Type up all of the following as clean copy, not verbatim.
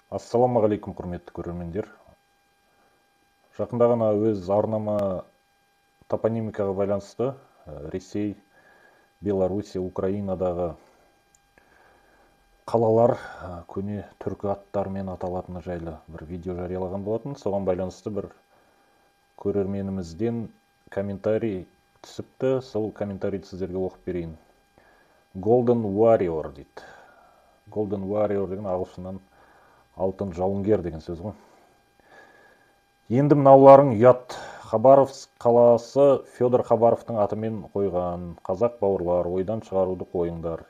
Ассалаумағалейкум, құрметті көрермендер. Жақында ғана өз арнама топонимикаға байланысты Ресей, Белоруссия, Украинадағы қалалар көне түркі аттарымен аталатыны жайлы бір видео жариялаған болатын. Соған байланысты бір көрерменімізден комментарий түсіпті. Сол комментарийді сіздерге оқып берейін. Golden Warrior дейді. Golden Warrior деген ағылшыннан алтын жауынгер деген сөз ғой. Енді мынауларың ұят. Хабаровск қаласы Федор Хабаровтың атымен қойған. Қазақ бауырлар, ойдан шығаруды қойыңдар.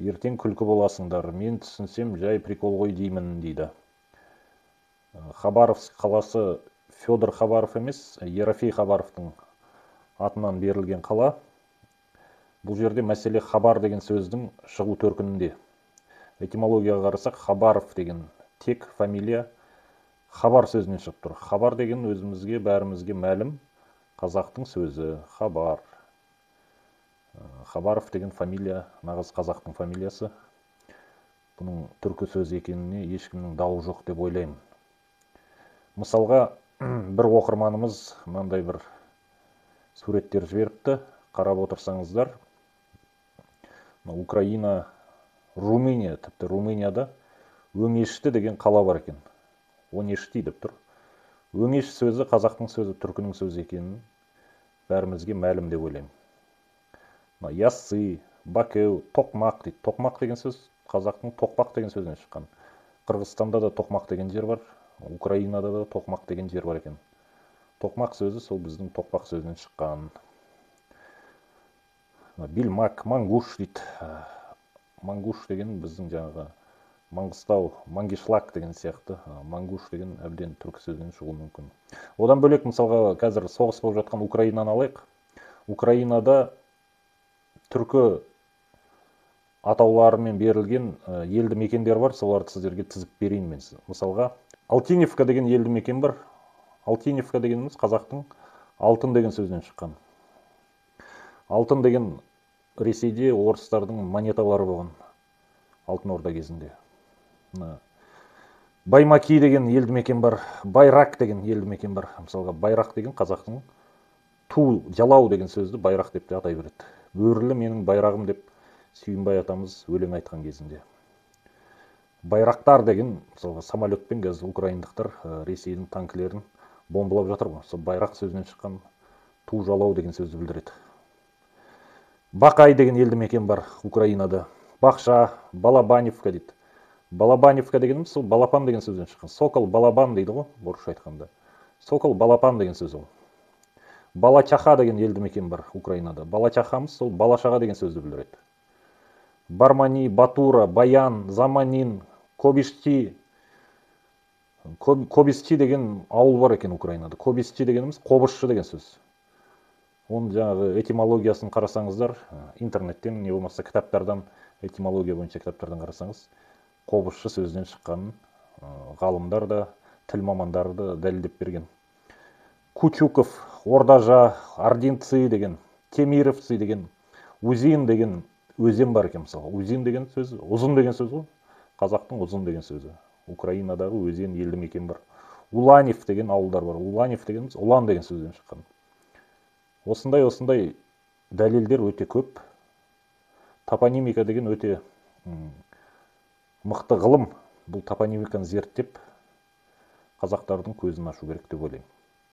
Ертең күлкі боласыңдар. Мен түсінсем жай прикол ғой деймін дейді. Хабаровск қаласы Федор Хабаров емес, Ерофей Хабаровтың атынан берілген қала. Бұл жерде мәселе Хабар деген сөздің шығу төркінінде. Этимологияға қарасақ, Хабаров деген тек фамилия Хабар сөзінен шығып тұр. Хабар деген өзімізге, бәрімізге мәлім қазақтың сөзі. Хабар. Хабаров деген фамилия нағыз қазақтың фамилиясы. Бұның түркі сөзі екеніне ешкімнің дауы жоқ деп ойлаймын. Мысалға, бір оқырманымыз мынандай бір суреттер жіберіпті. Қарап отырсаңыздар, Украина, Румыния, тіпті Румынияда Өңешті деген қала бар екен. Онешти деп тұр. Өңеш сөзі қазақтың сөзі, түркінің сөзі екенін бәрімізге мәлім деп ойлаймын. Яссы, Бакеу, Тоқмақ дейді. Тоқмақ деген сөз қазақтың Тоқпақ деген сөзінен шыққан. Қырғызстанда да Тоқмақ деген жер бар, Украинада да Тоқмақ деген жер бар екен. Тоқмақ сөзі сол біздің Тоқпақ сөзінен шыққан. Билмак, Мангуш дейді. Мангуш деген біздің жаңағы Маңғыстау, Мангишлак деген сияқты. Мангуш деген әбден түркі сөзінен шығуы мүмкін. Одан бөлек, мысалға, қазір соғыс болып жатқан Украинаны алайық. Украинада түркі атауларымен берілген елді мекендер бар, соларды сіздерге тізіп берейін мен. Мысалға, Алтиневка деген елді мекен бар. Алтиневка дегеніміз қазақтың алтын деген сөзінен шыққан. Алтын деген Ресейде орыстардың монеталары болған алтын орда кезінде. Баймаки деген елді мекен бар. Байрақ деген елді мекен бар. Мысалға, байрақ деген қазақтың ту, жалау деген сөзді байрақ деп те атай береді. Бөрілі менің байрағым деп Сүйінбай атамыз өлең айтқан кезінде. Байрақтар деген, мысалға, самолетпен қазір украиндықтар Ресейдің танкілерін бомбалап жатыр ғой. Сол байрақ сөзінен шыққан ту, жалау деген сөзді білдіреді. Бақай деген елді мекен бар Украинада. Бақша, Балабаневка дейді. Балабаневка дегеніміз сол балапан деген сөзден шыққан. Сокол балапан дейді ғой, орысша айтқанда. Сокол балапан деген сөз ол. Балачаха деген елді мекен бар Украинада. Балачахамыз сол балашаға деген сөзді білдіреді. Бармани, Батура, Баян, Заманин, Кобишти. Кобисти деген ауыл бар екен Украинада. Кобисти дегеніміз қобызшы деген сөз. Оның жаңағы этимологиясын қарасаңыздар, интернеттен, не болмаса кітаптардан, этимология бойынша кітаптардан қарасаңыз, қобызшы сөзінен шыққанын ғалымдар да, тіл мамандары да дәлелдеп берген. Кучуков, Ордажа, Ардинцы деген, Темировцы деген, Узин деген өзен бар екен мысалы. Узин деген сөз, ұзын деген сөз ғой. Қазақтың ұзын деген сөзі. Украинадағы өзен елді мекен бар. Уланев деген ауылдар бар. Уланев деген ұлан деген сөзден шыққан. Осындай дәлелдер өте көп. Топонимика деген өте мықты ғылым. Бұл топонимиканы зерттеп, қазақтардың көзін ашу керек деп ойлаймын.